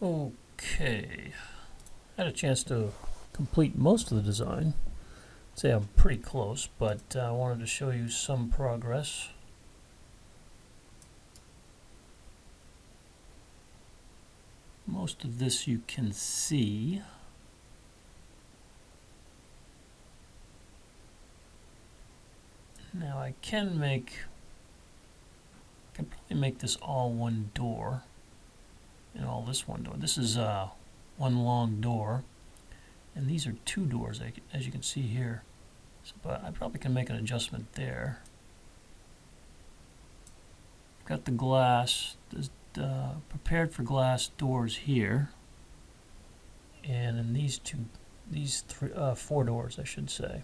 Okay, I had a chance to complete most of the design. I'd say I'm pretty close, but I wanted to show you some progress. Most of this you can see. Now I can probably make this all one door, and all this one door. This is one long door, and these are two doors, as you can see here. So, but I probably can make an adjustment there. I've got the glass, prepared for glass doors here, and in these four doors, I should say.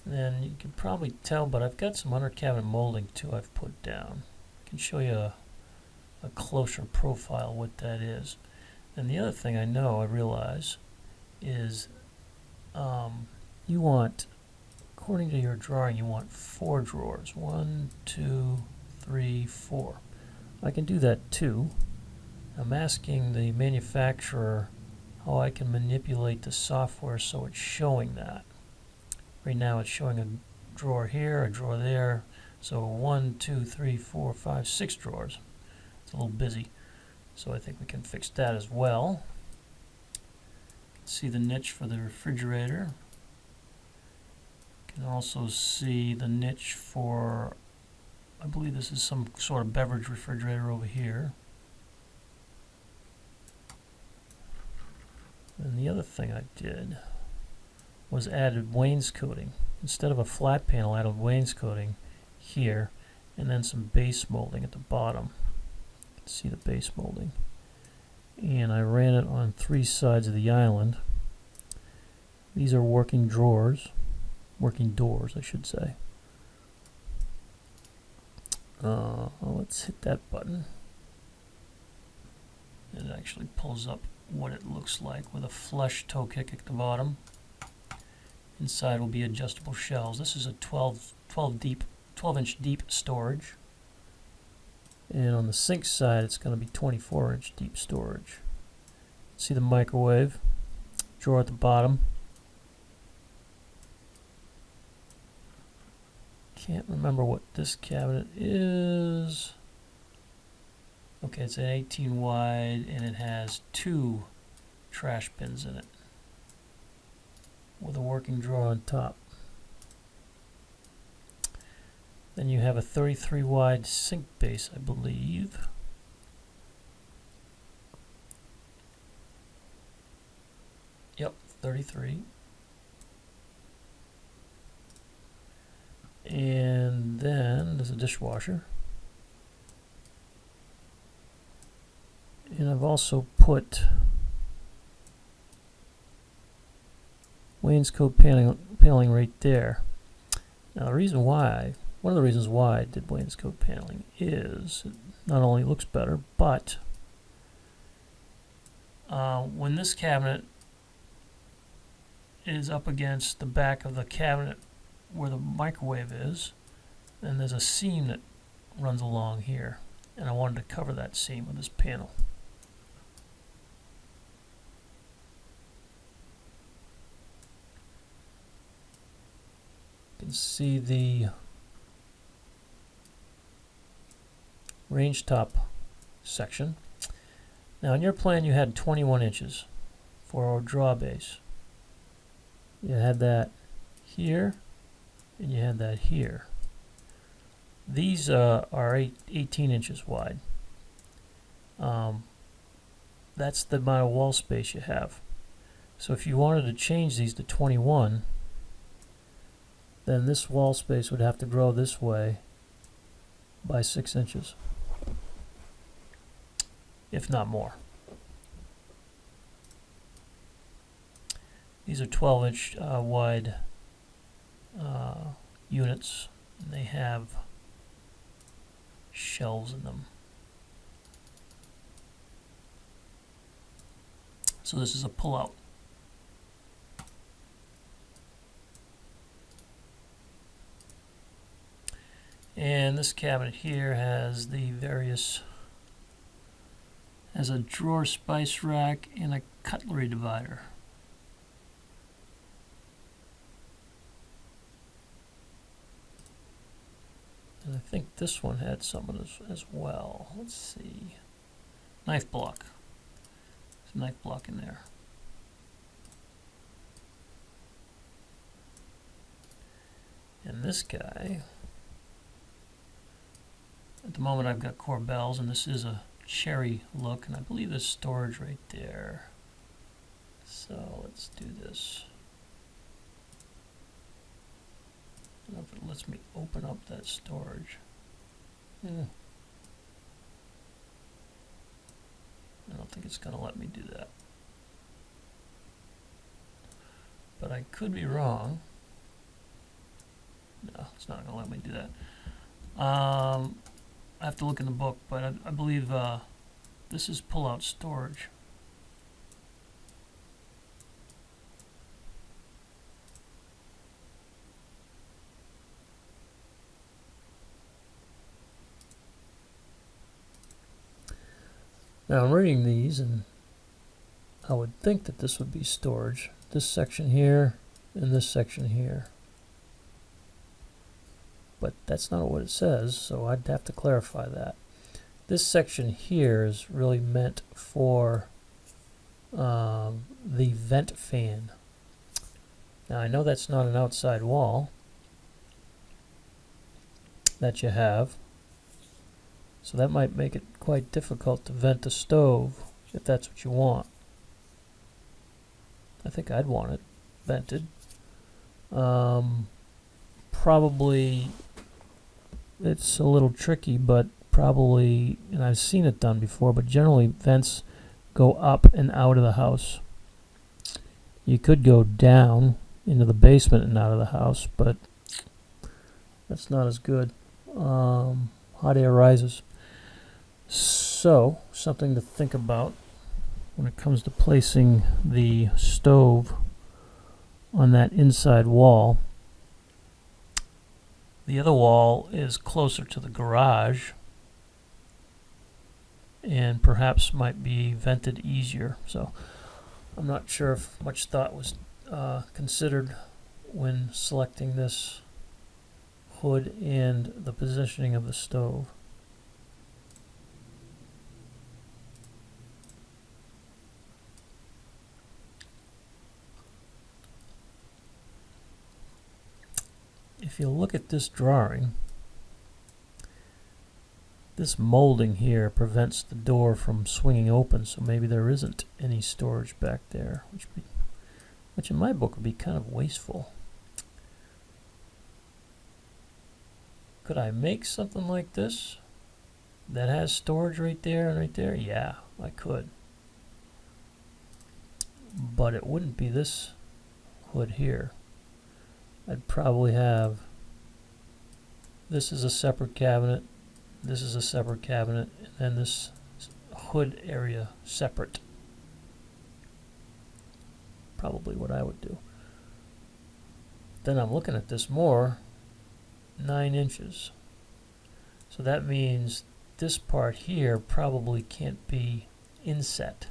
And then you can probably tell, but I've got some under cabinet molding too I've put down. I can show you a closer profile what that is. And the other thing I realize is you want, according to your drawing, you want 4 drawers. 1, 2, 3, 4. I can do that too. I'm asking the manufacturer how I can manipulate the software so it's showing that. Right now it's showing a drawer here, a drawer there. So 1, 2, 3, 4, 5, 6 drawers. It's a little busy. So I think we can fix that as well. See the niche for the refrigerator. You can also see the niche for, I believe this is some sort of beverage refrigerator over here. And the other thing I did was added wainscoting. Instead of a flat panel, I added wainscoting here, and then some base molding at the bottom. You can see the base molding. And I ran it on 3 sides of the island. These are working doors, I should say. Let's hit that button. It actually pulls up what it looks like with a flush toe kick at the bottom. Inside will be adjustable shelves. This is a 12-inch deep storage. And on the sink side, it's going to be 24-inch deep storage. See the microwave drawer at the bottom. Can't remember what this cabinet is. Okay, it's an 18 wide, and it has 2 trash bins in it, with a working drawer on top. Then you have a 33 wide sink base, I believe. Yep, 33. And then there's a dishwasher. And I've also put wainscot paneling right there. Now the reason why, one of the reasons why I did wainscot paneling is it not only looks better, but when this cabinet is up against the back of the cabinet where the microwave is, then there's a seam that runs along here, and I wanted to cover that seam with this panel. You can see the range top section. Now in your plan you had 21 inches for our draw base. You had that here, and you had that here. These are 18 inches wide. That's the amount of wall space you have. So if you wanted to change these to 21, then this wall space would have to grow this way by 6 inches, if not more. These are 12-inch wide units, and they have shelves in them. So this is a pull-out. And this cabinet here has the various Has a drawer spice rack and a cutlery divider. And I think this one had some as well. Let's see. Knife block. There's a knife block in there. And this guy, at the moment I've got Corbels, and this is a cherry look, and I believe there's storage right there. So let's do this. I don't know if it lets me open up that storage. I don't think it's going to let me do that. But I could be wrong. No, it's not going to let me do that. I have to look in the book, but I believe this is pull-out storage. Now I'm reading these, and I would think that this would be storage. This section here and this section here. But that's not what it says, so I'd have to clarify that. This section here is really meant for the vent fan. Now I know that's not an outside wall that you have, so that might make it quite difficult to vent a stove if that's what you want. I think I'd want it vented. Probably it's a little tricky, but probably, and I've seen it done before, but generally vents go up and out of the house. You could go down into the basement and out of the house, but that's not as good. Hot air rises. So, something to think about when it comes to placing the stove on that inside wall. The other wall is closer to the garage and perhaps might be vented easier. So I'm not sure if much thought was considered when selecting this hood and the positioning of the stove. If you look at this drawing, this molding here prevents the door from swinging open, so maybe there isn't any storage back there, which in my book would be kind of wasteful. Could I make something like this that has storage right there and right there? Yeah, I could. But it wouldn't be this hood here. I'd probably have, this is a separate cabinet, this is a separate cabinet, and then this hood area separate. Probably what I would do. Then I'm looking at this more, 9 inches. So that means this part here probably can't be inset.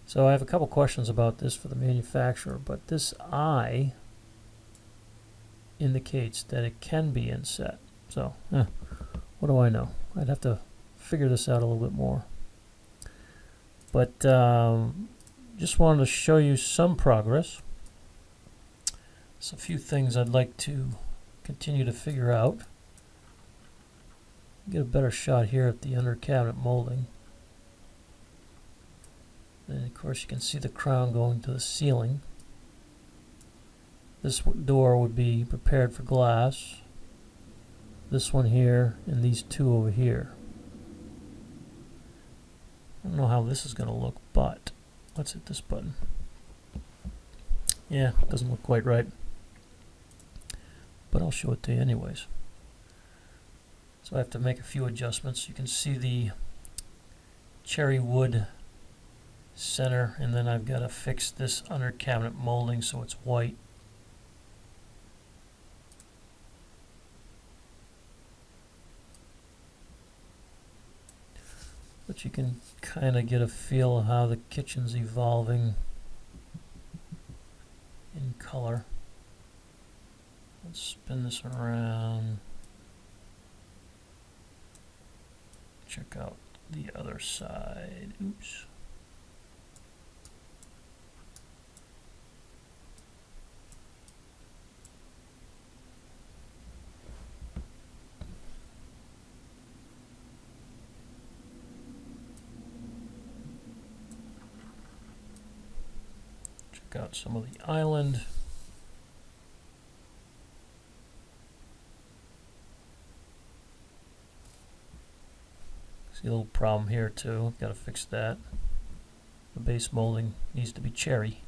So I have a couple questions about this for the manufacturer, but this eye indicates that it can be inset. So, what do I know? I'd have to figure this out a little bit more. But just wanted to show you some progress. There's a few things I'd like to continue to figure out. Get a better shot here at the under cabinet molding. And of course you can see the crown going to the ceiling. This door would be prepared for glass. This one here and these two over here. I don't know how this is going to look, but let's hit this button. Yeah, it doesn't look quite right. But I'll show it to you anyways. So I have to make a few adjustments. You can see the cherry wood center, and then I've got to fix this under cabinet molding so it's white. But you can kind of get a feel of how the kitchen's evolving in color. Let's spin this around. Check out the other side. Oops. Check out some of the island. See a little problem here too. Got to fix that. The base molding needs to be cherry.